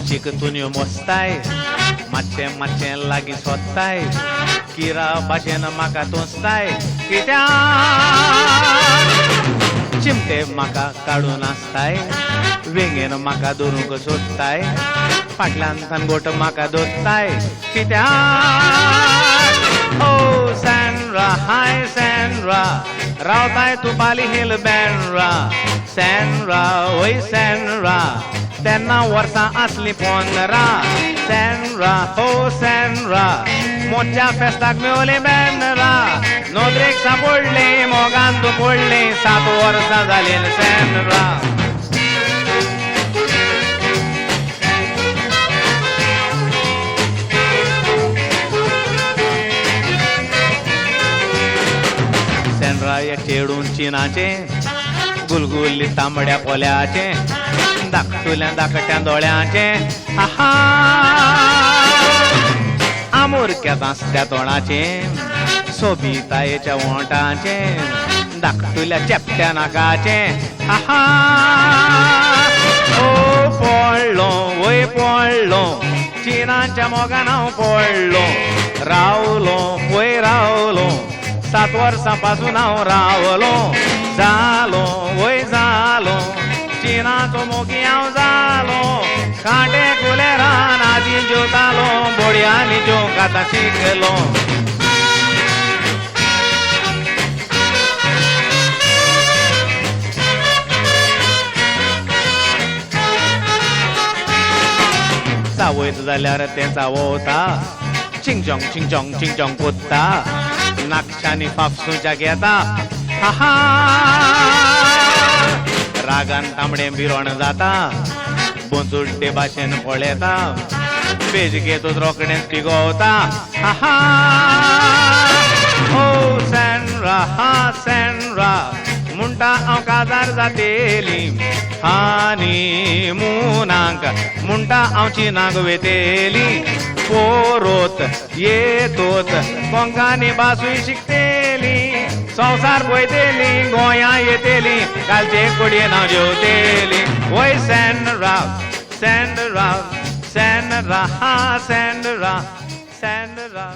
कुशीक तुन्यो मोसताय मातशें मातशें लागीं सोदताय किरा भाशेन म्हाका तोंसताय कित्याक चिमटे म्हाका काडून आसताय वेंगेन म्हाका धरूंक सोदताय फाटल्यान थानगोट म्हाका दोत्ताय कित्याक ओ सॅन्ड्रा हाय सॅन्ड्रा रावताय तूं बाली हिल बँड्रा सॅन्ड्रा वय सॅन्ड्रा तेन्ना वर्सां आसलीं 15 सॅन्ड्रा हो सॅन्ड्रा मोच्या फेस्ताक मेवलीं बँड्रा नोदरेक सापडलें मोगान तूं पडलें 7 वर्सां जालीं सॅन्ड्रा सॅन्ड्रा एक चेडून चिनाचें गुलगुल्ली तांबड्या पोल्याचें धाकटुल्या धाकट्या दोळ्याचें आहा आमोरक्या दासत्या तोंडाचें सोबितायेच्या वोंटाचें धाकटुल्या चेपट्या नाकाचें आहा ओ पडलो वय पडलो चिनाच्या मोगान हांव पडलो रावलो वय रावलो 7 वर्सां पासून हांव रावलो जालो वय जालो चिनाचो मोगी हांव जालो कांटे कुलेरान आदी जोतालो बोडयांनी जोंक आतां शिकलो सावयत जाल्यार तें चावोवता चिंगचोंग चिंगचोंग चिंगचोंग कोत्ता नाक्षांनी फापसूच्या घेता आहा रागान तांबडें बिरोण जाता बोंचुड्डे भाशेन पळयता बेजगेतूच रोखडेंच तिगोवता आहा ओ सॅन्ड्रा हा सॅन्ड्रा म्हणटा हांव काजार जातेली हानी मुनांक म्हणटा हांव चिनाक वेतेली पोरोत येतोत कोंकानी भासूय शिकतेली संवसार पळयतेली गोंयां येतेली कालचे कोडयेन हांव जेवतेली वय सॅन्ड्रा सॅन्ड्रा सॅन्ड्रा हा सॅन्ड्रा सॅन्ड्रा